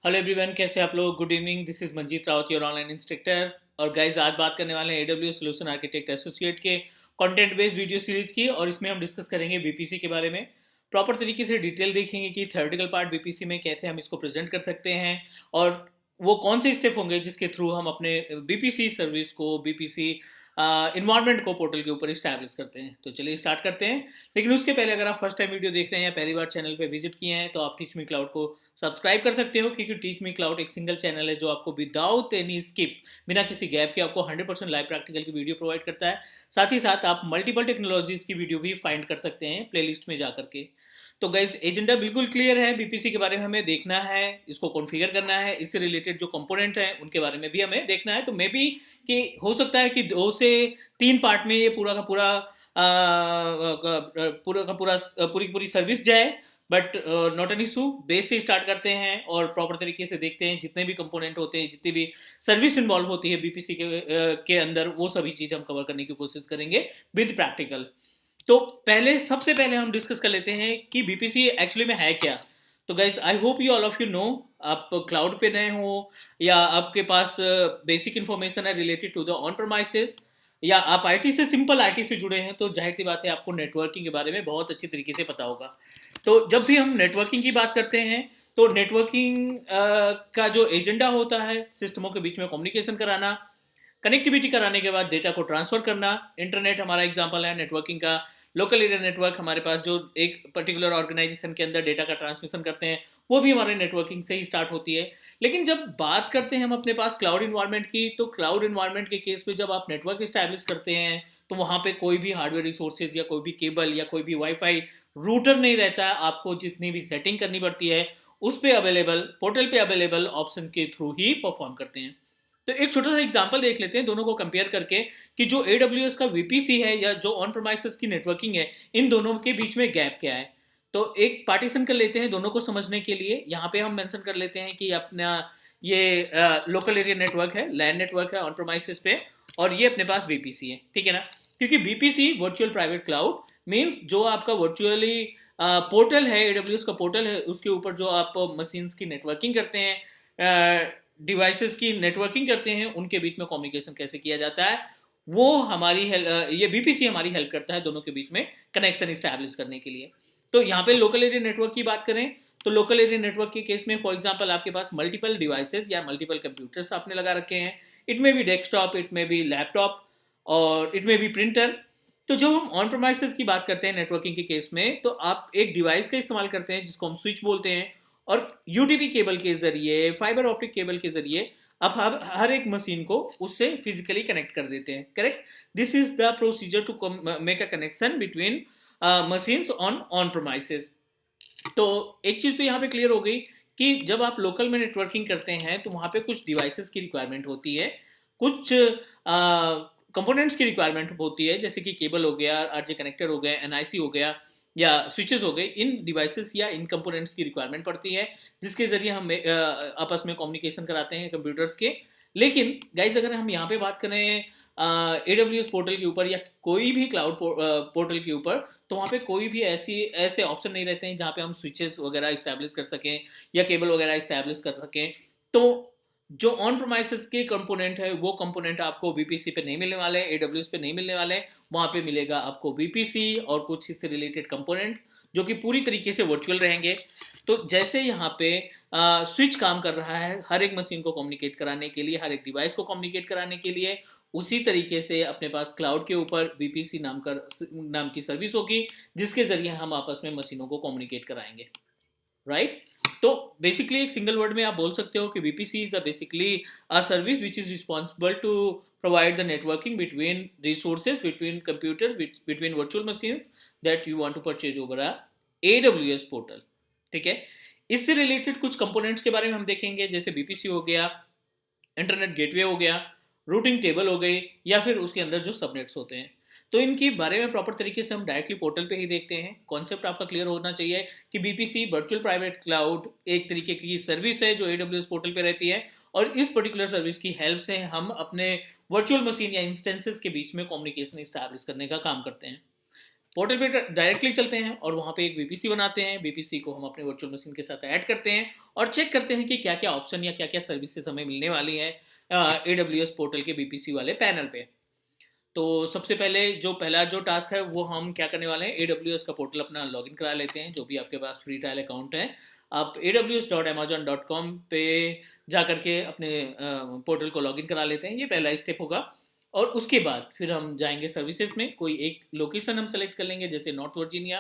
Hello everyone, कैसे आप लोग। Good evening, this is Manjeet Rawat, your online instructor. और गाइज आज बात करने वाले हैं AWS सोल्यूशन आर्किटेक्ट एसोसिएट के कंटेंट बेस्ड वीडियो सीरीज की। और इसमें हम डिस्कस करेंगे बीपीसी के बारे में। प्रॉपर तरीके से डिटेल देखेंगे कि थ्योरेटिकल पार्ट बीपीसी में कैसे हम इसको प्रेजेंट कर सकते हैं और वो कौन से स्टेप होंगे जिसके थ्रू हम अपने बीपीसी सर्विस को, बीपीसी इन्वायरमेंट को पोर्टल के ऊपर इस्टेब्लिश करते हैं। तो चलिए स्टार्ट करते हैं। लेकिन उसके पहले अगर आप फर्स्ट टाइम वीडियो देख रहे हैं या पहली बार चैनल पे विजिट किए हैं तो आप टीच मी क्लाउड को सब्सक्राइब कर सकते हो, क्योंकि टीच मी क्लाउड एक सिंगल चैनल है जो आपको विदाउट एनी स्किप, बिना किसी गैप के आपको 100% लाइव प्रैक्टिकल की वीडियो प्रोवाइड करता है। साथ ही साथ आप मल्टीपल टेक्नोलॉजीज की वीडियो भी फाइंड कर सकते हैं प्लेलिस्ट में जाकर के। तो गाइज एजेंडा बिल्कुल क्लियर है। बीपीसी के बारे में हमें देखना है, इसको कॉन्फ़िगर करना है, इससे रिलेटेड जो कंपोनेंट हैं उनके बारे में भी हमें देखना है। तो मे बी कि हो सकता है कि 2 से 3 पार्ट में ये पूरा का पूरा पूरी पूरी सर्विस जाए, but not an issue. Base से स्टार्ट करते हैं और प्रॉपर तरीके से देखते हैं जितने भी कंपोनेंट होते हैं, जितनी भी सर्विस इन्वॉल्व होती है बीपीसी के अंदर, वो सभी चीज़ हम कवर करने की कोशिश करेंगे विद प्रैक्टिकल। तो सबसे पहले हम डिस्कस कर लेते हैं कि बीपीसी एक्चुअली में है क्या। तो guys I hope you all of you know, आप क्लाउड पे नए हो या आपके पास बेसिक इन्फॉर्मेशन है related to the on premises, या आप आईटी से, सिंपल आईटी से जुड़े हैं, तो जाहिर सी बात है आपको नेटवर्किंग के बारे में बहुत अच्छी तरीके से पता होगा। तो जब भी हम नेटवर्किंग की बात करते हैं तो नेटवर्किंग का जो एजेंडा होता है, सिस्टमों के बीच में कम्युनिकेशन कराना, कनेक्टिविटी कराने के बाद डेटा को ट्रांसफर करना। इंटरनेट हमारा एग्जांपल है नेटवर्किंग का। लोकल एरिया नेटवर्क हमारे पास जो एक पर्टिकुलर ऑर्गेनाइजेशन के अंदर डेटा का ट्रांसमिशन करते हैं, वो भी हमारे नेटवर्किंग से ही स्टार्ट होती है। लेकिन जब बात करते हैं हम अपने पास क्लाउड इन्वायरमेंट की, तो क्लाउड इन्वायरमेंट के केस में जब आप नेटवर्क इस्टेब्लिश करते हैं तो वहाँ पे कोई भी हार्डवेयर रिसोर्सेज या कोई भी केबल या कोई भी वाईफाई रूटर नहीं रहता है। आपको जितनी भी सेटिंग करनी पड़ती है उस पे अवेलेबल, पोर्टल पे अवेलेबल ऑप्शन के थ्रू ही परफॉर्म करते हैं। तो एक छोटा सा एग्जांपल देख लेते हैं दोनों को कंपेयर करके कि जो AWS का VPC है या जो ऑन प्रेमाइसेस की नेटवर्किंग है, इन दोनों के बीच में गैप क्या है। तो एक पार्टीशन कर लेते हैं दोनों को समझने के लिए। यहाँ पे हम मेंशन कर लेते हैं कि अपना ये लोकल एरिया नेटवर्क है, लैन नेटवर्क है ऑन प्रेमाइसेस पे, और ये अपने पास VPC है, ठीक है ना। क्योंकि VPC virtual private cloud means जो आपका वर्चुअली पोर्टल है, AWS का पोर्टल है, उसके ऊपर जो आप मशीन्स की नेटवर्किंग करते हैं, डिवाइसेस की नेटवर्किंग करते हैं, उनके बीच में कम्युनिकेशन कैसे किया जाता है, वो हमारी ये बीपीसी हमारी हेल्प करता है दोनों के बीच में कनेक्शन इस्टेब्लिश करने के लिए। तो यहाँ पे लोकल एरिया नेटवर्क की बात करें तो लोकल एरिया नेटवर्क के केस में फॉर एग्जांपल आपके पास मल्टीपल डिवाइसेस या मल्टीपल कंप्यूटर्स आपने लगा रखे हैं। इट में भी डेस्कटॉप, इट में भी लैपटॉप, और इट में भी प्रिंटर। तो जब हम ऑन प्रोमाइसेस की बात करते हैं नेटवर्किंग के केस में, तो आप एक डिवाइस का इस्तेमाल करते हैं जिसको हम स्विच बोलते हैं, और यूटीपी केबल के जरिए, फाइबर ऑप्टिक केबल के जरिए आप हर एक मशीन को उससे फिजिकली कनेक्ट कर देते हैं। Correct, this is the procedure to make a connection between machines on premises. तो एक चीज तो यहाँ पे क्लियर हो गई कि जब आप लोकल में नेटवर्किंग करते हैं तो वहां पे कुछ डिवाइसेस की रिक्वायरमेंट होती है, कुछ कंपोनेंट्स की रिक्वायरमेंट होती है, जैसे कि केबल हो गया, आरजे कनेक्टर हो गया, एनआईसी हो गया, या स्विचेस हो गए। इन डिवाइसेस या इन कंपोनेंट्स की रिक्वायरमेंट पड़ती है जिसके जरिए हम आपस में कम्युनिकेशन कराते हैं कंप्यूटर्स के। लेकिन गाइज अगर हम यहाँ पे बात करें AWS पोर्टल के ऊपर या कोई भी क्लाउड पोर्टल के ऊपर, तो वहाँ पे कोई भी ऐसे ऑप्शन नहीं रहते हैं जहाँ पे हम स्विचेस वगैरह इस्टेब्लिश कर सकें या केबल वगैरह इस्टेब्लिश कर सकें। तो जो ऑन प्रोमाइसेस के कंपोनेंट है वो कंपोनेंट आपको VPC पे नहीं मिलने वाले, AWS पे नहीं मिलने वाले। वहाँ पे मिलेगा आपको VPC और कुछ इससे रिलेटेड कंपोनेंट जो कि पूरी तरीके से वर्चुअल रहेंगे। तो जैसे यहाँ पे स्विच काम कर रहा है हर एक मशीन को कम्युनिकेट कराने के लिए, हर एक डिवाइस को कम्युनिकेट कराने के लिए, उसी तरीके से अपने पास क्लाउड के ऊपर VPC नाम की सर्विस होगी जिसके जरिए हम आपस में मशीनों को कम्युनिकेट कराएंगे, राइट। तो बेसिकली एक सिंगल वर्ड में आप बोल सकते हो कि VPC is basically a service which is responsible to provide the networking between resources, between computers, between virtual machines that you want to purchase over a AWS portal, ठीक है। इससे रिलेटेड कुछ कंपोनेंट्स के बारे में हम देखेंगे, जैसे VPC हो गया, इंटरनेट गेटवे हो गया, रूटिंग टेबल हो गई, या फिर उसके अंदर जो सबनेट्स होते हैं। तो इनके बारे में प्रॉपर तरीके से हम डायरेक्टली पोर्टल पे ही देखते हैं। कॉन्सेप्ट आपका क्लियर होना चाहिए कि बीपीसी वर्चुअल प्राइवेट क्लाउड एक तरीके की सर्विस है जो AWS पोर्टल पे रहती है, और इस पर्टिकुलर सर्विस की हेल्प से हम अपने वर्चुअल मशीन या इंस्टेंसेस के बीच में कम्युनिकेशन इस्टेब्लिश करने का काम करते हैं। पोर्टल पे डायरेक्टली चलते हैं और वहाँ पे एक बीपीसी बनाते हैं। बीपीसी को हम अपने वर्चुअल मशीन के साथ ऐड करते हैं और चेक करते हैं कि क्या क्या ऑप्शन या क्या क्या सर्विसेज हमें मिलने वाली है AWS पोर्टल के बीपीसी वाले पैनल पे। तो सबसे पहले पहला जो टास्क है वो हम क्या करने वाले हैं, AWS का पोर्टल अपना लॉगिन करा लेते हैं। जो भी आपके पास फ्री ट्रायल अकाउंट है, आप aws.amazon.com पे जा करके अपने पोर्टल को लॉगिन करा लेते हैं। ये पहला स्टेप होगा। और उसके बाद फिर हम जाएंगे सर्विसेज में, कोई एक लोकेशन हम सेलेक्ट कर लेंगे जैसे नॉर्थ वर्जीनिया।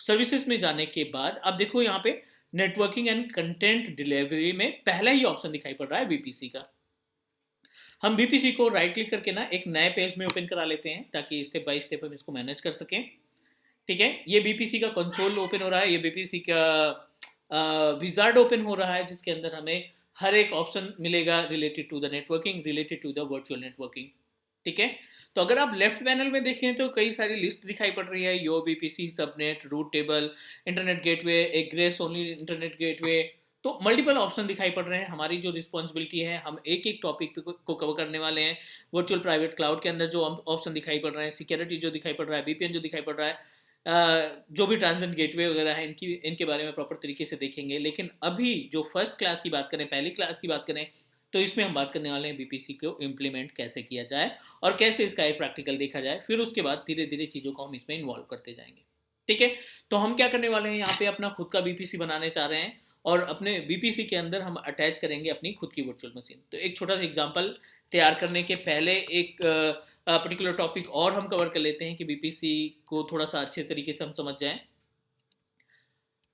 सर्विसेज में जाने के बाद अब देखो यहाँ पे नेटवर्किंग एंड कंटेंट डिलीवरी में पहला ही ऑप्शन दिखाई पड़ रहा है बीपीसी का। हम बीपीसी को राइट क्लिक करके ना एक नए पेज में ओपन करा लेते हैं ताकि स्टेप बाय स्टेप हम इसको मैनेज कर सकें। ठीक है, ये बीपीसी का कंसोल ओपन हो रहा है, ये बीपीसी का विजार्ड ओपन हो रहा है जिसके अंदर हमें हर एक ऑप्शन मिलेगा related to the networking, related to the virtual networking. ठीक है, तो अगर आप लेफ्ट पैनल में देखें तो कई सारी लिस्ट दिखाई पड़ रही है, your VPC, subnet, route table, internet gateway, egress only internet gateway. तो मल्टीपल ऑप्शन दिखाई पड़ रहे हैं। हमारी जो रिस्पॉन्सिबिलिटी है, हम एक एक टॉपिक को कवर करने वाले हैं। वर्चुअल प्राइवेट क्लाउड के अंदर जो ऑप्शन दिखाई पड़ रहे हैं, सिक्योरिटी जो दिखाई पड़ रहा है, VPN जो दिखाई पड़ रहा है, जो भी ट्रांजेंट गेटवे वगैरह है, इनके बारे में प्रॉपर तरीके से देखेंगे। लेकिन अभी जो फर्स्ट क्लास की बात करें, पहली क्लास की बात करें, तो इसमें हम बात करने वाले हैं बीपीसी को इम्प्लीमेंट कैसे किया जाए और कैसे इसका एक प्रैक्टिकल देखा जाए। फिर उसके बाद धीरे धीरे चीज़ों को हम इसमें इन्वॉल्व करते जाएंगे। ठीक है, तो हम क्या करने वाले हैं, यहाँ पे अपना खुद का बीपीसी बनाने चाह रहे हैं और अपने बीपीसी के अंदर हम अटैच करेंगे अपनी खुद की वर्चुअल मशीन। तो एक छोटा सा एग्जांपल तैयार करने के पहले एक पर्टिकुलर टॉपिक और हम कवर कर लेते हैं कि बीपीसी को थोड़ा सा अच्छे तरीके से हम समझ जाएं।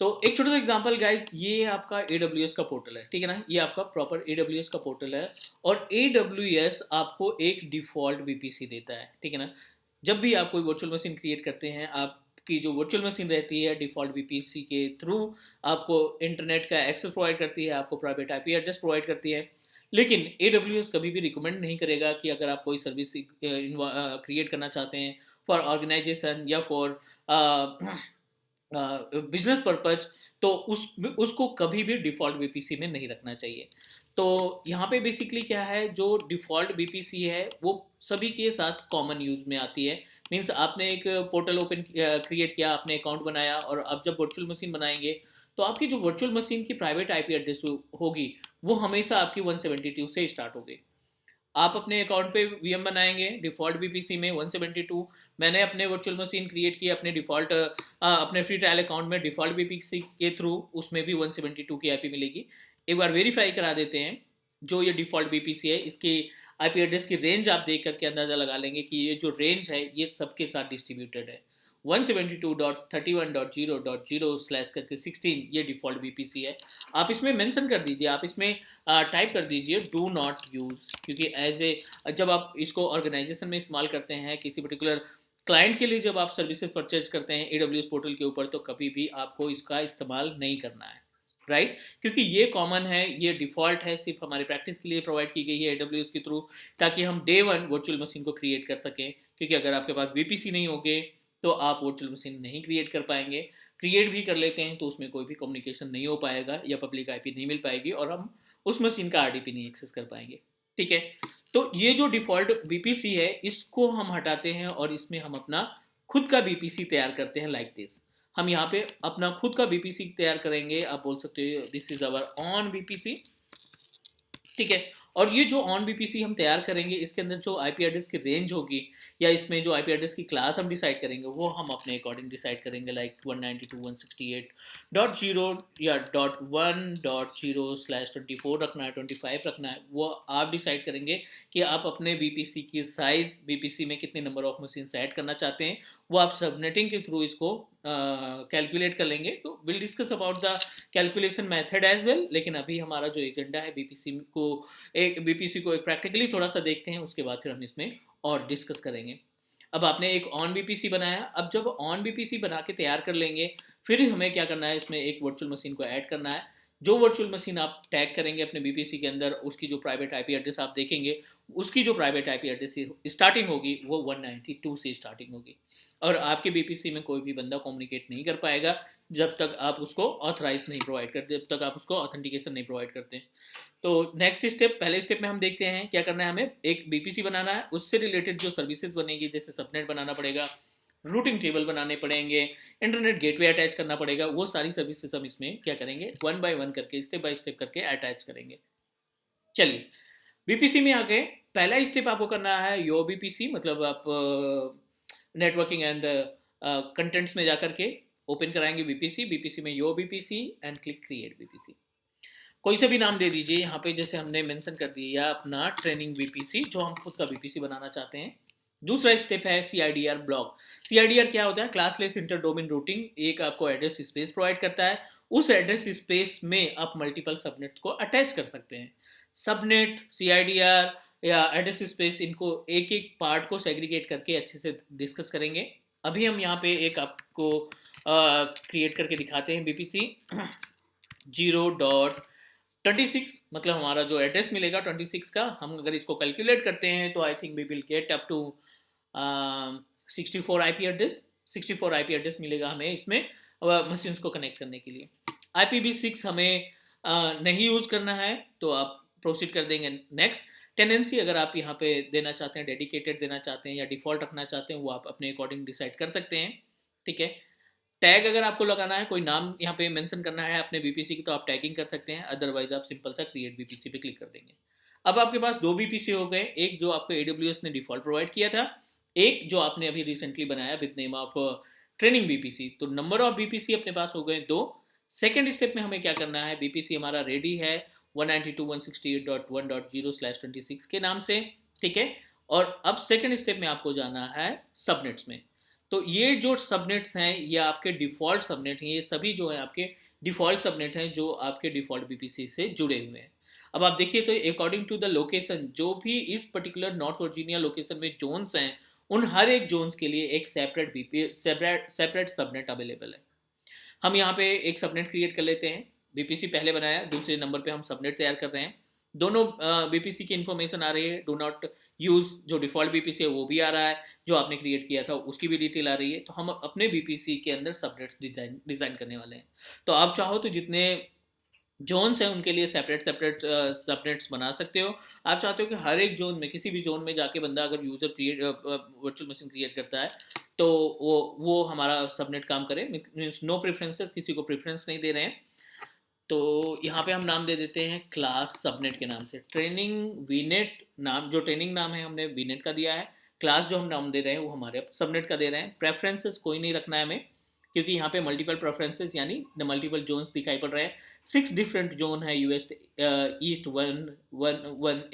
तो एक छोटा सा एग्जांपल गाइस, ये आपका AWS का पोर्टल है, ठीक है ना, ये आपका प्रॉपर AWS का पोर्टल है और AWS आपको एक डिफॉल्ट बीपीसी देता है। ठीक है ना, जब भी आप कोई वर्चुअल मशीन क्रिएट करते हैं, आपकी जो वर्चुअल मशीन रहती है डिफॉल्ट बीपीसी के थ्रू आपको इंटरनेट का एक्सेस प्रोवाइड करती है, आपको प्राइवेट आईपी एड्रेस प्रोवाइड करती है। लेकिन AWS कभी भी रिकमेंड नहीं करेगा कि अगर आप कोई सर्विस क्रिएट करना चाहते हैं फॉर ऑर्गेनाइजेशन या फॉर बिजनेस पर्पज, तो उसको कभी भी डिफ़ॉल्ट बीपीसी में नहीं रखना चाहिए। तो यहाँ पे बेसिकली क्या है, जो डिफ़ॉल्ट बीपीसी है वो सभी के साथ कॉमन यूज़ में आती है। मीन्स आपने एक पोर्टल ओपन क्रिएट किया, आपने अकाउंट बनाया और अब जब वर्चुअल मशीन बनाएंगे तो आपकी जो वर्चुअल मशीन की प्राइवेट आईपी एड्रेस होगी वो हमेशा आपकी 172 से स्टार्ट होगी। आप अपने अकाउंट पे वीएम बनाएंगे डिफॉल्ट बीपीसी में 172। मैंने अपने वर्चुअल मशीन क्रिएट की अपने डिफॉल्ट अपने फ्री ट्रायल अकाउंट में डिफॉल्ट बीपीसी के थ्रू, उसमें भी 172 की आईपी मिलेगी। एक बार वेरीफाई करा देते हैं। जो ये डिफॉल्ट बीपीसी है इसकी आईपी एड्रेस की रेंज आप देख करके अंदाजा लगा लेंगे कि ये जो रेंज है ये सबके साथ डिस्ट्रीब्यूटेड है। 172.31.0.0 करके 16 ये डिफॉल्ट बीपीसी है। आप इसमें मेंशन कर दीजिए, आप इसमें टाइप कर दीजिए डू नॉट यूज़, क्योंकि एज ए जब आप इसको ऑर्गेनाइजेशन में इस्तेमाल करते हैं, किसी पर्टिकुलर क्लाइंट के लिए जब आप सर्विसेज परचेज करते हैं AWS पोर्टल के ऊपर, तो कभी भी आपको इसका इस्तेमाल नहीं करना है, राइट। क्योंकि ये कॉमन है, ये डिफ़ॉल्ट है, सिर्फ हमारे प्रैक्टिस के लिए प्रोवाइड की गई है AWS के थ्रू, ताकि हम डे वन वर्चुअल मशीन को क्रिएट कर सकें। क्योंकि अगर आपके पास बीपीसी नहीं होगे तो आप वर्चुअल मशीन नहीं क्रिएट कर पाएंगे। क्रिएट भी कर लेते हैं तो उसमें कोई भी कम्युनिकेशन नहीं हो पाएगा या पब्लिक आईपी नहीं मिल पाएगी और हम उस मशीन का आरडीपी नहीं एक्सेस कर पाएंगे। ठीक है, तो ये जो डिफ़ॉल्ट बीपीसी है इसको हम हटाते हैं और इसमें हम अपना खुद का बीपीसी तैयार करते हैं लाइक दिस। हम यहाँ पे अपना खुद का बीपीसी तैयार करेंगे। आप बोल सकते हो this is our on BPC. ठीक है, और ये जो ऑन बीपीसी हम तैयार करेंगे इसके अंदर जो आईपी एड्रेस की रेंज होगी या इसमें जो आईपी एड्रेस की क्लास हम डिसाइड करेंगे वो हम अपने अकॉर्डिंग डिसाइड करेंगे, लाइक 192.168.0 या .1.0/24 रखना है, 25 रखना है, वो आप डिसाइड करेंगे कि आप अपने बीपीसी की साइज, बीपीसी में कितने नंबर ऑफ मशीन ऐड करना चाहते हैं, वो आप सबनेटिंग के थ्रू इसको कैलकुलेट कर लेंगे। तो will discuss about the calculation method as well. लेकिन अभी हमारा जो एजेंडा है बीपीसी को एक प्रैक्टिकली थोड़ा सा देखते हैं, उसके बाद फिर हम इसमें और डिस्कस करेंगे। अब आपने एक ऑन बीपीसी बनाया, अब जब ऑन बीपीसी बना के तैयार कर लेंगे फिर हमें क्या करना है, इसमें एक वर्चुअल मशीन को ऐड करना है। जो वर्चुअल मशीन आप टैग करेंगे अपने बीपीसी के अंदर, उसकी जो प्राइवेट आईपी एड्रेस आप देखेंगे, उसकी जो प्राइवेट आईपी एड्रेस स्टार्टिंग होगी वो 192 से स्टार्टिंग होगी और आपके बीपीसी में कोई भी बंदा कम्युनिकेट नहीं कर पाएगा जब तक आप उसको ऑथराइज नहीं प्रोवाइड करते, जब तक आप उसको ऑथेंटिकेशन नहीं प्रोवाइड करते। तो नेक्स्ट स्टेप, पहले स्टेप में हम देखते हैं क्या करना है, हमें एक बीपीसी बनाना है, उससे रिलेटेड जो सर्विसेज बनेगी, जैसे सबनेट बनाना पड़ेगा, रूटिंग टेबल बनाने पड़ेंगे, इंटरनेट गेटवे अटैच करना पड़ेगा। वो सारी सर्विसेज हम इसमें क्या करेंगे, वन बाय वन करके, स्टेप बाय स्टेप करके अटैच करेंगे। चलिए, बीपीसी में आगे पहला स्टेप आपको करना है यो बीपीसी, मतलब आप नेटवर्किंग एंड कंटेंट्स में जाकर के ओपन कराएंगे बीपीसी। बीपीसी में यो BPC and click create BPC. कोई से भी नाम दे दीजिए यहाँ पे, जैसे हमने मेंशन कर दिया अपना ट्रेनिंग बीपीसी, जो हम खुद का बीपीसी बनाना चाहते हैं। दूसरा स्टेप है सीआईडीआर ब्लॉक। सीआईडीआर क्या होता है, क्लासलेस इंटर डोमेन रूटिंग। एक आपको एड्रेस स्पेस प्रोवाइड करता है, उस एड्रेस स्पेस में आप मल्टीपल सबनेट को अटैच कर सकते हैं। सबनेट, सीआईडीआर या एड्रेस स्पेस, इनको एक एक पार्ट को सेग्रीगेट करके अच्छे से डिस्कस करेंगे। अभी हम यहाँ पे एक आपको क्रिएट करके दिखाते हैं बीपीसी 0.26, मतलब हमारा जो एड्रेस मिलेगा 26 का, हम अगर इसको कैलकुलेट करते हैं तो I think we will get up to 64 IP address. 64 IP address मिलेगा हमें इसमें मशीन्स को कनेक्ट करने के लिए। IPv6 हमें नहीं यूज़ करना है, तो आप प्रोसीड कर देंगे नेक्स्ट। टेनेंसी अगर आप यहाँ पे देना चाहते हैं, डेडिकेटेड देना चाहते हैं या डिफ़ॉल्ट रखना चाहते हैं, वो आप अपने अकॉर्डिंग डिसाइड कर सकते हैं, ठीक है। टैग अगर आपको लगाना है, कोई नाम यहाँ पे मेंशन करना है अपने बीपीसी की, तो आप टैगिंग कर सकते हैं, अदरवाइज आप सिंपल सा क्रिएट बीपीसी पे क्लिक कर देंगे। अब आपके पास दो बीपीसी हो गए, एक जो आपको AWS ने डिफ़ॉल्ट प्रोवाइड किया था, एक जो आपने अभी रिसेंटली बनाया with name of training BPC. तो नंबर ऑफ बीपीसी अपने पास हो गए 2। सेकेंड स्टेप में हमें क्या करना है, बीपीसी हमारा रेडी है 192.168.1.0/26 के नाम से, ठीक है। और अब सेकेंड स्टेप में आपको जाना है सबनेट्स में। तो ये जो सबनेट्स हैं ये आपके डिफ़ॉल्ट सबनेट हैं, ये सभी जो है आपके डिफ़ॉल्ट सबनेट हैं जो आपके डिफ़ॉल्ट बीपीसी से जुड़े हुए हैं। अब आप देखिए तो अकॉर्डिंग टू द लोकेशन, जो भी इस पर्टिकुलर नॉर्थ वर्जीनिया लोकेशन में जोन्स हैं, उन हर एक जोन्स के लिए एक सेपरेट सबनेट अवेलेबल है। हम यहाँ पे एक सबनेट क्रिएट कर लेते हैं। बीपीसी पहले बनाया, दूसरे नंबर पे हम सबनेट तैयार कर रहे हैं। दोनों बीपीसी की इन्फॉर्मेशन आ रही है, डू नॉट यूज़ जो डिफ़ॉल्ट बीपीसी है वो भी आ रहा है, जो आपने क्रिएट किया था उसकी भी डिटेल आ रही है। तो हम अपने बीपीसी के अंदर सबनेट्स डिज़ाइन करने वाले हैं। तो आप चाहो तो जितने जोन्स हैं उनके लिए सेपरेट सबनेट्स बना सकते हो। आप चाहते हो कि हर एक जोन में, किसी भी जोन में जाके बंदा अगर user create virtual machine create करता है तो वो हमारा सबनेट काम करे। मीन्स नो प्रेफरेंसेस, किसी को प्रेफरेंस नहीं दे रहे हैं। तो यहाँ पे हम नाम दे देते हैं क्लास सबनेट के नाम से, ट्रेनिंग वीनेट नाम, जो ट्रेनिंग नाम है हमने वीनेट का दिया है। क्लास जो हम नाम दे रहे हैं वो हमारे सबनेट का दे रहे हैं। प्रेफरेंसेस कोई नहीं रखना है हमें, क्योंकि यहाँ पे मल्टीपल प्रेफरेंसेस यानी द मल्टीपल जोन्स दिखाई पड़ रहे हैं। 6 डिफरेंट जोन है, east 1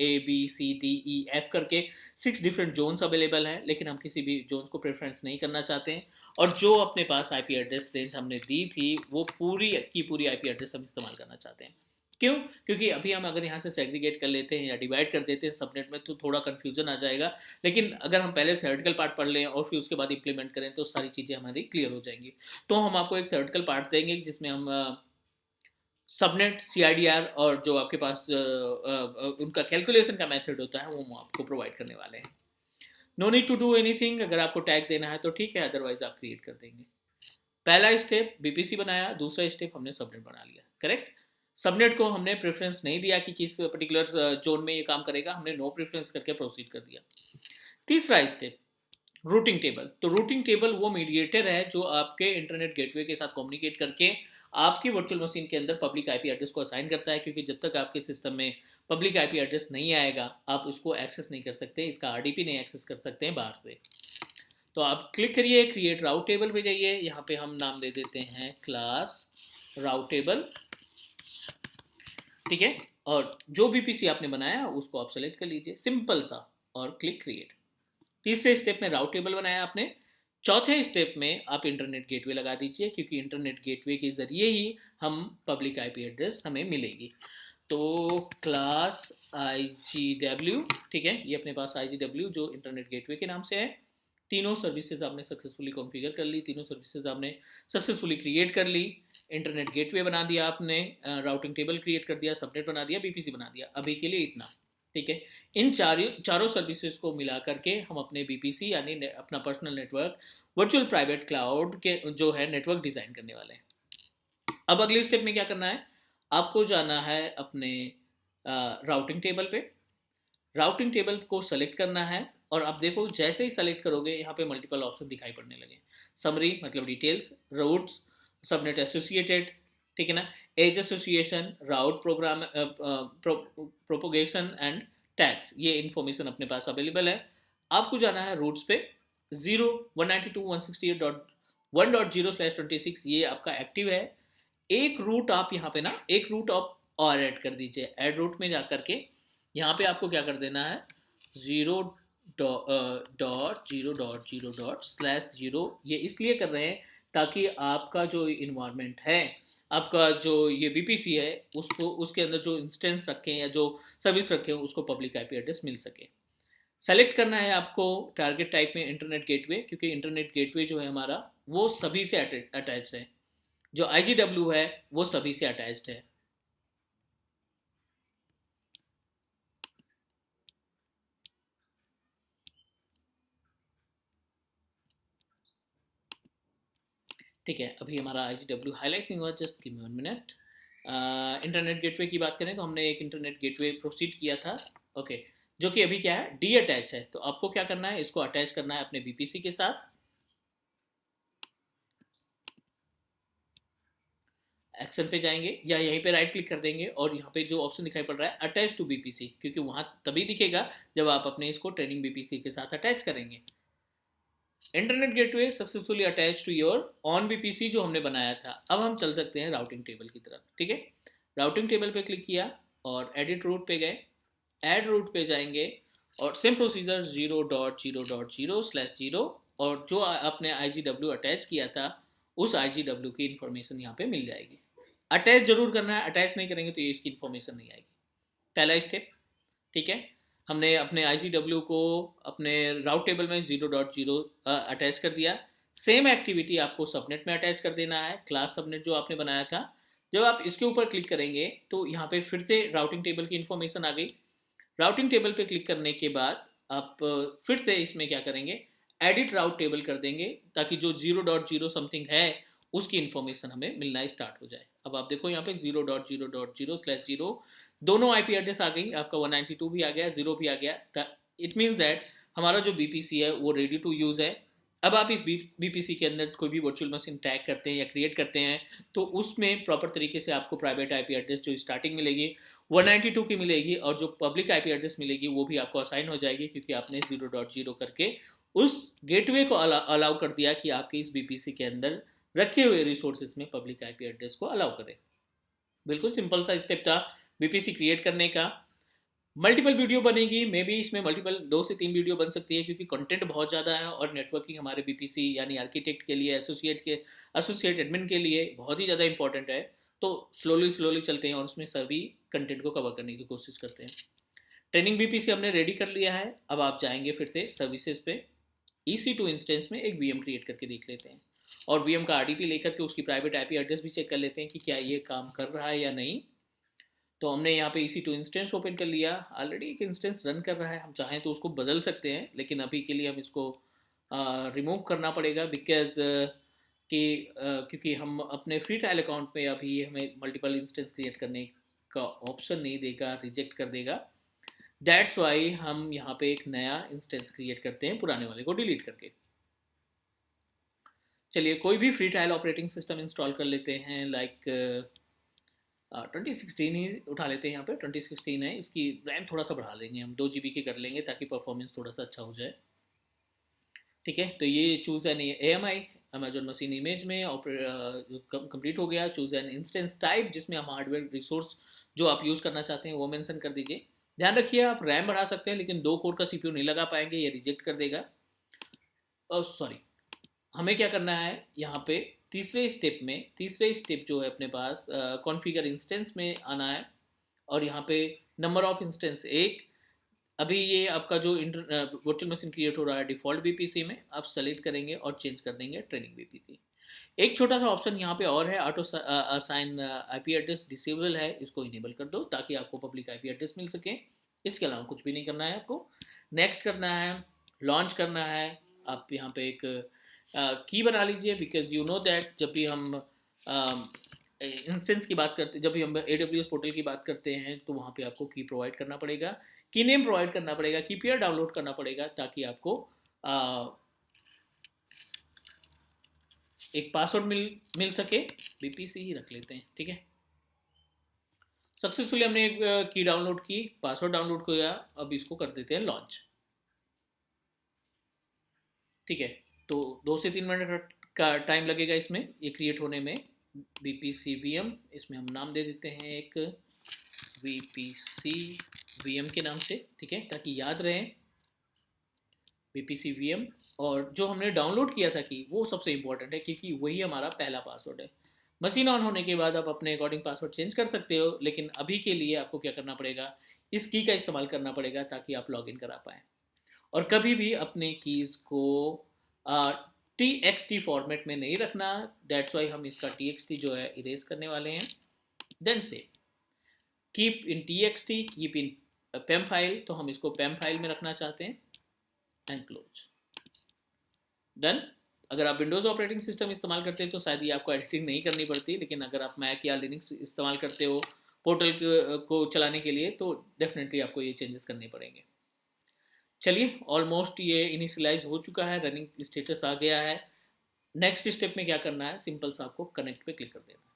A B C D E F करके 6 डिफरेंट जोन्स अवेलेबल हैं, लेकिन हम किसी भी जोन को प्रेफरेंस नहीं करना चाहते हैं। और जो अपने पास आईपी एड्रेस रेंज हमने दी थी वो पूरी की पूरी आईपी एड्रेस हम इस्तेमाल करना चाहते हैं। क्यों? क्योंकि अभी हम अगर यहाँ से सेग्रीगेट कर लेते हैं या डिवाइड कर देते हैं सबनेट में तो थोड़ा कन्फ्यूजन आ जाएगा, लेकिन अगर हम पहले थ्योरेटिकल पार्ट पढ़ लें और फिर उसके बाद इंप्लीमेंट करें तो सारी चीज़ें हमारी क्लियर हो जाएंगी। तो हम आपको एक थ्योरेटिकल पार्ट देंगे जिसमें हम सबनेट, CIDR और जो आपके पास उनका कैलकुलेशन का मेथड होता है वो हम आपको प्रोवाइड करने वाले हैं। No need to do anything, अगर आपको टैग देना है तो ठीक है, अदरवाइज आप क्रिएट कर देंगे। पहला स्टेप बीपीसी बनाया, दूसरा स्टेप हमने सबनेट बना लिया, करेक्ट। सबनेट को हमने प्रेफरेंस नहीं दिया कि किस पर्टिकुलर जोन में ये काम करेगा, हमने नो प्रेफरेंस करके प्रोसीड कर दिया। तीसरा स्टेप रूटिंग टेबल। तो रूटिंग टेबल वो मीडिएटर है जो आपके इंटरनेट गेटवे के साथ कम्युनिकेट करके आपकी वर्चुअल मशीन के अंदर पब्लिक आईपी एड्रेस को असाइन करता है, क्योंकि जब तक आपके सिस्टम में पब्लिक आईपी एड्रेस नहीं आएगा आप उसको एक्सेस नहीं कर सकते, इसका आरडीपी नहीं एक्सेस कर सकते हैं बाहर से। तो आप क्लिक करिए क्रिएट राउट टेबल पे जाइए, यहाँ पे हम नाम दे देते हैं क्लास राउट टेबल, ठीक है। और जो बीपीसी आपने बनाया उसको आप सेलेक्ट कर लीजिए, सिंपल सा, और क्लिक क्रिएट। तीसरे स्टेप में राउट टेबल बनाया आपने। चौथे स्टेप में आप इंटरनेट गेटवे लगा दीजिए, क्योंकि इंटरनेट गेटवे के जरिए ही हम पब्लिक आईपी एड्रेस हमें मिलेगी। तो क्लास IGW, ठीक है, ये अपने पास IGW जो इंटरनेट गेटवे के नाम से है। तीनों सर्विसेज आपने सक्सेसफुली कॉन्फ़िगर कर ली, तीनों सर्विसेज आपने सक्सेसफुली क्रिएट कर ली। इंटरनेट गेटवे बना दिया आपने, राउटिंग टेबल क्रिएट कर दिया, सबनेट बना दिया, बीपीसी बना दिया। अभी के लिए इतना, ठीक है। इन चारों सर्विसेज को मिला करके हम अपने बीपीसी यानी अपना personal network virtual private cloud के जो है नेटवर्क डिज़ाइन करने वाले हैं। अब अगले स्टेप में क्या करना है, आपको जाना है अपने राउटिंग टेबल पे। राउटिंग टेबल को सेलेक्ट करना है, और आप देखो जैसे ही सेलेक्ट करोगे यहाँ पे मल्टीपल ऑप्शन दिखाई पड़ने लगे। समरी मतलब डिटेल्स, रूट्स, सबनेट एसोसिएटेड, ठीक है ना, edge association, route program, propagation and tags, ये इन्फॉर्मेशन अपने पास अवेलेबल है। आपको जाना है रूट्स पे, 0 192.168.1.0/26 ये आपका एक्टिव है। एक रूट आप यहाँ पे ना, एक रूट आप और ऐड कर दीजिए। ऐड रूट में जाकर के यहाँ पे आपको क्या कर देना है, 0.0.0.0/0, ये इसलिए कर रहे हैं ताकि आपका जो इन्वायरमेंट है, आपका जो ये बीपीसी है, उसको उसके अंदर जो इंस्टेंस रखे हैं या जो सर्विस रखे हैं उसको पब्लिक आईपी एड्रेस मिल सके। सेलेक्ट करना है आपको टारगेट टाइप में इंटरनेट गेटवे, क्योंकि इंटरनेट गेटवे जो है हमारा वो सभी से अटैच है, जो आईजीडब्ल्यू है वो सभी से अटैच्ड है। ठीक है, अभी हमारा आईजीडब्ल्यू हाईलाइट नहीं हुआ, just give me 1 minute. Internet gateway की बात करें तो हमने एक इंटरनेट गेटवे प्रोसीड किया था, ओके, जो कि अभी क्या है, डी अटैच है। तो आपको क्या करना है, इसको अटैच करना है अपने बीपीसी के साथ। एक्शन पे जाएंगे या यहीं पे राइट क्लिक कर देंगे और यहाँ पे जो ऑप्शन दिखाई पड़ रहा है अटैच टू बीपीसी, क्योंकि वहां तभी दिखेगा जब आप अपने इसको ट्रेनिंग बीपीसी के साथ अटैच करेंगे। Internet gateway successfully attach to your own VPC जो हमने बनाया था। अब हम चल सकते हैं राउटिंग टेबल की तरफ, ठीक है। राउटिंग टेबल पे क्लिक किया और एडिट रूट पे गए, ऐड रूट पे जाएंगे और सेम प्रोसीजर 0.0.0/0, और जो आपने आईजीडब्ल्यू अटैच किया था उस आईजीडब्ल्यू की इंफॉर्मेशन यहाँ पे मिल जाएगी। अटैच जरूर करना है, अटैच नहीं करेंगे तो ये इसकी इंफॉर्मेशन नहीं आएगी। पहला स्टेप, ठीक है। हमने अपने आईजीडब्ल्यू को अपने राउट टेबल में 0.0 अटैच कर दिया। सेम एक्टिविटी आपको सबनेट में अटैच कर देना है, क्लास सबनेट जो आपने बनाया था। जब आप इसके ऊपर क्लिक करेंगे तो यहाँ पे फिर से राउटिंग टेबल की इन्फॉर्मेशन आ गई। राउटिंग टेबल पे क्लिक करने के बाद आप फिर से इसमें क्या करेंगे, एडिट राउट टेबल कर देंगे, ताकि जो 0.0 समथिंग है उसकी इन्फॉर्मेशन हमें मिलना स्टार्ट हो जाए। अब आप देखो यहाँ पे 0.0.0/0 दोनों आईपी एड्रेस आ गई, आपका 192 भी आ गया, 0 भी आ गया। इट मीन्स दैट हमारा जो बीपीसी है वो रेडी टू यूज है। अब आप इस बीपीसी के अंदर कोई भी वर्चुअल मशीन टैग करते हैं या क्रिएट करते हैं तो उसमें प्रॉपर तरीके से आपको प्राइवेट आईपी एड्रेस जो स्टार्टिंग मिलेगी 192 की मिलेगी, और जो पब्लिक आईपी एड्रेस मिलेगी वो भी आपको असाइन हो जाएगी, क्योंकि आपने 0.0 करके उस गेटवे को अलाउ कर दिया कि आपके इस बीपीसी के अंदर रखे हुए रिसोर्सेज में पब्लिक आईपी एड्रेस को अलाउ करें। बिल्कुल सिंपल सा स्टेप था बीपीसी क्रिएट करने का। मल्टीपल वीडियो बनेगी, मे बी इसमें मल्टीपल 2 से 3 वीडियो बन सकती है, क्योंकि कंटेंट बहुत ज़्यादा है और नेटवर्किंग हमारे बीपीसी यानी आर्किटेक्ट के लिए, एसोसिएट एडमिन के लिए बहुत ही ज़्यादा इंपॉर्टेंट है। तो स्लोली स्लोली चलते हैं और उसमें सभी कंटेंट को कवर करने की कोशिश करते हैं। ट्रेनिंग बीपीसी हमने रेडी कर लिया है। अब आप जाएंगे फिर से सर्विसेज पे, EC2 इंस्टेंस में एक VM क्रिएट करके देख लेते हैं, और VM का RDP लेकर के उसकी प्राइवेट आईपी एड्रेस भी चेक कर लेते हैं कि क्या ये काम कर रहा है या नहीं। तो हमने यहाँ पे EC2 इंस्टेंस ओपन कर लिया, ऑलरेडी एक इंस्टेंस रन कर रहा है, हम चाहें तो उसको बदल सकते हैं, लेकिन अभी के लिए हम इसको रिमूव करना पड़ेगा, बिकॉज क्योंकि हम अपने फ्री ट्रायल अकाउंट में अभी हमें मल्टीपल इंस्टेंस क्रिएट करने का ऑप्शन नहीं देगा, रिजेक्ट कर देगा। दैट्स वाई हम यहाँ पे एक नया इंस्टेंस क्रिएट करते हैं पुराने वाले को डिलीट करके। चलिए कोई भी free trial operating system install कर लेते हैं, लाइक 2016 ही उठा लेते हैं। यहाँ पे 2016 है, इसकी रैम थोड़ा सा बढ़ा लेंगे, हम 2 GB की कर लेंगे ताकि परफॉर्मेंस थोड़ा सा अच्छा हो जाए। ठीक है, तो ये choose an AMI Amazon machine image में कंप्लीट हो गया। चूज़ एन इंस्टेंस टाइप, जिसमें हम हार्डवेयर रिसोर्स जो आप यूज़ करना चाहते हैं वो मेंशन कर दीजिए। ध्यान रखिए आप रैम बढ़ा सकते हैं, लेकिन 2 कोर का CPU नहीं लगा पाएंगे, ये रिजेक्ट कर देगा। सॉरी, हमें क्या करना है यहाँ पे तीसरे स्टेप जो है अपने पास कॉन्फ़िगर इंस्टेंस में आना है, और यहाँ पे नंबर ऑफ इंस्टेंस 1। अभी ये आपका जो वर्चुअल मशीन क्रिएट हो रहा है डिफ़ॉल्ट बीपीसी में, आप सेलेक्ट करेंगे और चेंज कर देंगे ट्रेनिंग बीपीसी। एक छोटा सा ऑप्शन यहाँ पे और है, auto assign IP address disable है, इसको इनेबल कर दो ताकि आपको पब्लिक आईपी एड्रेस मिल सके। इसके अलावा कुछ भी नहीं करना है आपको। नेक्स्ट करना है, लॉन्च करना है। आप यहाँ पे एक की बना लीजिए, बिकॉज यू नो दैट जब भी हम इंस्टेंस की बात करते हैं, जब भी हम AWS पोर्टल की बात करते हैं तो वहाँ पे आपको की प्रोवाइड करना पड़ेगा की नेम प्रोवाइड करना पड़ेगा, की पेयर डाउनलोड करना पड़ेगा, ताकि आपको एक पासवर्ड मिल सके। बीपीसी ही रख लेते हैं, ठीक है। सक्सेसफुली हमने एक की डाउनलोड की, पासवर्ड डाउनलोड किया, अब इसको कर देते हैं लॉन्च, ठीक है। तो 2 से 3 मिनट का टाइम लगेगा इसमें, ये क्रिएट होने में। बीपीसी वीएम, इसमें हम नाम दे देते हैं एक बीपीसी वीएम के नाम से, ठीक है, ताकि याद रहे बीपीसी वीएम। और जो हमने डाउनलोड किया था कि वो सबसे इंपॉर्टेंट है, क्योंकि वही हमारा पहला पासवर्ड है। मशीन ऑन होने के बाद आप अपने अकॉर्डिंग पासवर्ड चेंज कर सकते हो, लेकिन अभी के लिए आपको क्या करना पड़ेगा, इस की का इस्तेमाल करना पड़ेगा ताकि आप लॉगिन करा पाएँ। और कभी भी अपने कीज़ को टी एक्स टी फॉर्मेट में नहीं रखना, दैट्स वाई हम इसका टी एक्स टी जो है इरेज करने वाले हैं। Then say keep in T X T, keep in PEM file, तो हम इसको पेम फाइल में रखना चाहते हैं, एंड क्लोज, डन। अगर आप विंडोज़ ऑपरेटिंग सिस्टम इस्तेमाल करते हैं तो शायद ये आपको एडिटिंग नहीं करनी पड़ती, लेकिन अगर आप मैक या लिनक्स इस्तेमाल करते हो पोर्टल को चलाने के लिए, तो डेफिनेटली आपको ये चेंजेस करने पड़ेंगे। चलिए, ऑलमोस्ट ये इनिशियलाइज हो चुका है, रनिंग स्टेटस आ गया है। नेक्स्ट स्टेप में क्या करना है, सिंपल सा आपको कनेक्ट पे क्लिक कर देना है।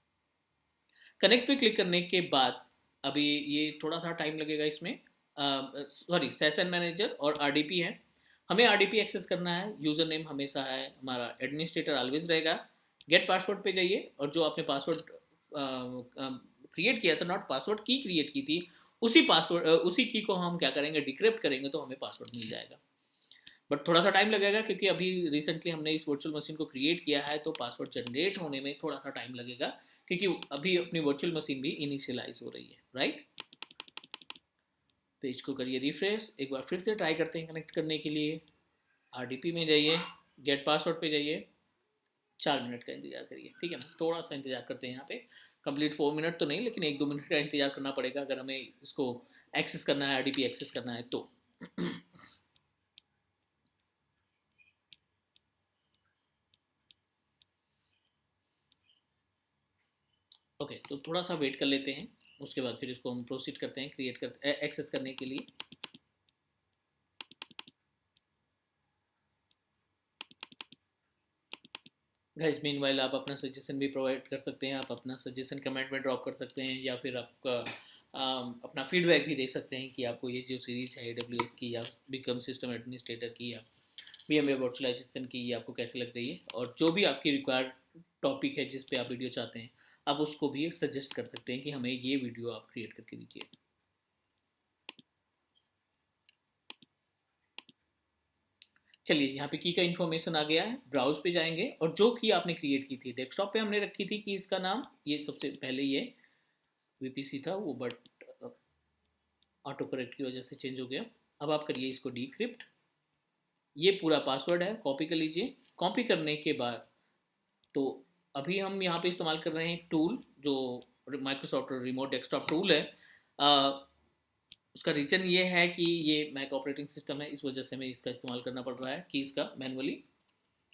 कनेक्ट पे क्लिक करने के बाद अभी ये थोड़ा सा टाइम लगेगा इसमें, सॉरी, सेशन मैनेजर और आरडीपी है, हमें आरडीपी एक्सेस करना है। यूज़र नेम हमेशा है हमारा एडमिनिस्ट्रेटर ऑलवेज रहेगा। गेट पासवर्ड पे जाइए, और जो आपने पासवर्ड क्रिएट किया था, नॉट पासवर्ड की क्रिएट की थी, उसी पासवर्ड उसी की को हम क्या करेंगे, डिक्रिप्ट करेंगे, तो हमें पासवर्ड मिल जाएगा। बट थोड़ा सा टाइम लगेगा, क्योंकि अभी रिसेंटली हमने इस वर्चुअल मशीन को क्रिएट किया है, तो पासवर्ड जनरेट होने में थोड़ा सा टाइम लगेगा, क्योंकि अभी अपनी वर्चुअल मशीन भी इनिशियलाइज हो रही है, राइट। पेज को करिए रिफ्रेश, एक बार फिर से ट्राई करते हैं कनेक्ट करने के लिए। आरडीपी में जाइए, गेट पासवर्ड पे जाइए, 4 मिनट का इंतजार करिए, ठीक है ना। थोड़ा सा इंतजार करते हैं यहाँ पे, कंप्लीट 4 मिनट तो नहीं, लेकिन 1-2 मिनट का इंतजार करना पड़ेगा अगर हमें इसको एक्सेस करना है, आरडीपी एक्सेस करना है तो। ओके, तो थोड़ा सा वेट कर लेते हैं, उसके बाद फिर इसको हम प्रोसीड करते हैं क्रिएट करते एक्सेस करने के लिए। गाइस, मीनवाइल आप अपना सजेशन भी प्रोवाइड कर सकते हैं, आप अपना सजेशन कमेंट में ड्रॉप कर सकते हैं, या फिर आपका अपना फीडबैक भी दे सकते हैं कि आपको ये जो सीरीज़ है AWS की, या बिकम सिस्टम एडमिनिस्ट्रेटर की, या VMware वर्चुअलाइजेशन की, ये आपको कैसे लग रही है। और जो भी आपकी रिक्वायर्ड टॉपिक है जिस पे आप वीडियो चाहते हैं, आप उसको भी सजेस्ट कर सकते हैं कि हमें ये वीडियो आप क्रिएट करके दीजिए। चलिए, यहाँ पे की का इन्फॉर्मेशन आ गया है, ब्राउज पे जाएंगे, और जो की आपने क्रिएट की थी डेस्कटॉप पे हमने रखी थी कि इसका नाम, ये सबसे पहले ये VPC था वो, बट ऑटो करेक्ट की वजह से चेंज हो गया। अब आप करिए इसको डिक्रिप्ट, ये पूरा पासवर्ड है, कॉपी कर लीजिए। कॉपी करने के बाद, तो अभी हम यहाँ पे इस्तेमाल कर रहे हैं टूल, जो माइक्रोसॉफ्ट रिमोट डेस्कटॉप टूल है। उसका रीज़न ये है कि ये मैक ऑपरेटिंग सिस्टम है, इस वजह से हमें इसका इस्तेमाल करना पड़ रहा है कीज़ का मैनुअली।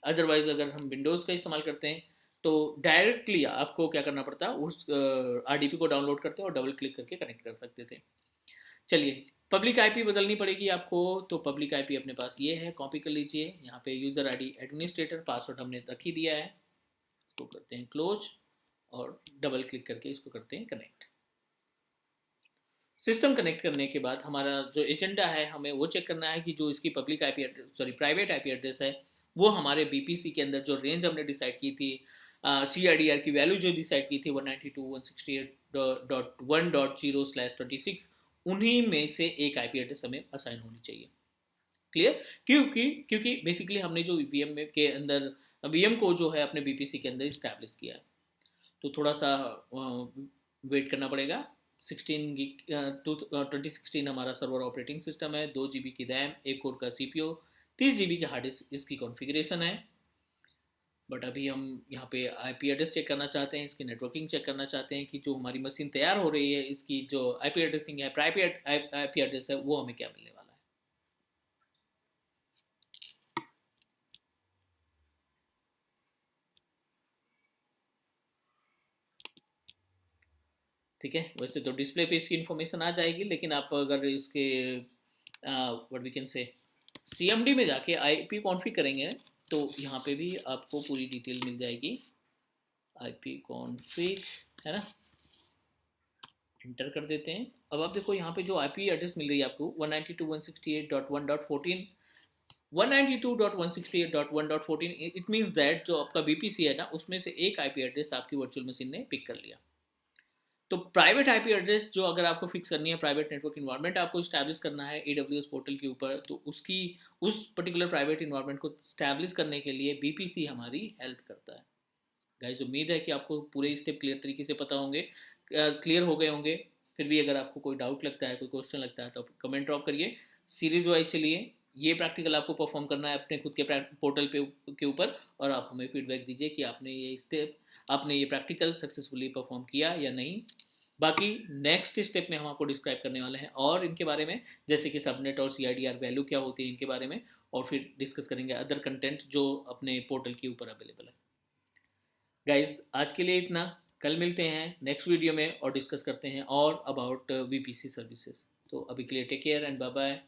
अदरवाइज अगर हम विंडोज़ का इस्तेमाल करते हैं, तो डायरेक्टली आपको क्या करना पड़ता है, उस आरडीपी को डाउनलोड करते हैं और डबल क्लिक करके कनेक्ट कर सकते थे। चलिए, पब्लिक आईपी बदलनी पड़ेगी आपको, तो पब्लिक आईपी अपने पास ये है, कॉपी कर लीजिए। यहाँ पे यूज़र आईडी एडमिनिस्ट्रेटर, पासवर्ड हमने रख ही दिया है, इसको करते हैं क्लोज, और डबल क्लिक करके इसको करते हैं कनेक्ट। सिस्टम कनेक्ट करने के बाद हमारा जो एजेंडा है, हमें वो चेक करना है कि जो इसकी public IP address, sorry private IP address है, वो हमारे बीपीसी के अंदर जो रेंज हमने डिसाइड की थी, CRDR की वैल्यू जो डिसाइड की थी 192.168.1.0/26, उन्हीं में से एक आईपी एड्रेस हमें असाइन होनी चाहिए। क्लियर? क्योंकि बेसिकली हमने जो वीएम के अंदर, वीएम को जो है अपने बीपीसी के अंदर इस्टेब्लिश किया है, तो थोड़ा सा वेट करना पड़ेगा। 2016 हमारा सर्वर ऑपरेटिंग सिस्टम है, 2 GB की रैम, 1 कोर का CPU, 30 GB की हार्ड डिस्क इसकी कॉन्फ़िगरेशन है। बट अभी हम यहाँ पे आईपी एड्रेस चेक करना चाहते हैं, इसकी नेटवर्किंग चेक करना चाहते हैं कि जो हमारी मशीन तैयार हो रही है, इसकी जो आईपी एड्रेसिंग है, प्राइवेट आईपी एड्रेस है, वो हमें क्या मिलने वाला है। ठीक है, वैसे तो डिस्प्ले पे इसकी इन्फॉर्मेशन आ जाएगी, लेकिन आप अगर इसके what we can say, CMD में जाके IP कॉन्फ़िग करेंगे तो यहाँ पे भी आपको पूरी डिटेल मिल जाएगी। IP कॉन्फ़िग है ना, इंटर कर देते हैं। अब आप देखो यहाँ पे जो IP एड्रेस मिल रही है आपको 192.168.1.14, 192.168.1.14, इट मीन्स दैट जो आपका BPC है ना, उसमें से एक IP एड्रेस आपकी वर्चुअल मशीन ने पिक कर लिया। तो प्राइवेट IP एड्रेस जो अगर आपको फिक्स करनी है, प्राइवेट नेटवर्क इन्वायरमेंट आपको स्टैब्लिश करना है AWS पोर्टल के ऊपर, तो उसकी उस पर्टिकुलर प्राइवेट इन्वायरमेंट को स्टैब्लिश करने के लिए BPC हमारी हेल्प करता है। गाइस उम्मीद है कि आपको पूरे स्टेप क्लियर तरीके से पता होंगे, क्लियर हो गए होंगे। फिर भी अगर आपको कोई डाउट लगता है, कोई क्वेश्चन लगता है, तो आप कमेंट ड्रॉप करिए। सीरीज वाइज चलिए, ये प्रैक्टिकल आपको परफॉर्म करना है अपने खुद के पोर्टल पे के ऊपर, और आप हमें फीडबैक दीजिए कि आपने ये स्टेप, आपने ये प्रैक्टिकल सक्सेसफुली परफॉर्म किया या नहीं। बाकी नेक्स्ट स्टेप में हम आपको डिस्क्राइब करने वाले हैं और इनके बारे में, जैसे कि सबनेट और CIDR वैल्यू क्या होती है इनके बारे में, और फिर डिस्कस करेंगे अदर कंटेंट जो अपने पोर्टल के ऊपर अवेलेबल है। गाइस आज के लिए इतना, कल मिलते हैं नेक्स्ट वीडियो में और डिस्कस करते हैं और अबाउट VPC सर्विसेज। तो अभी के लिए take care and bye bye.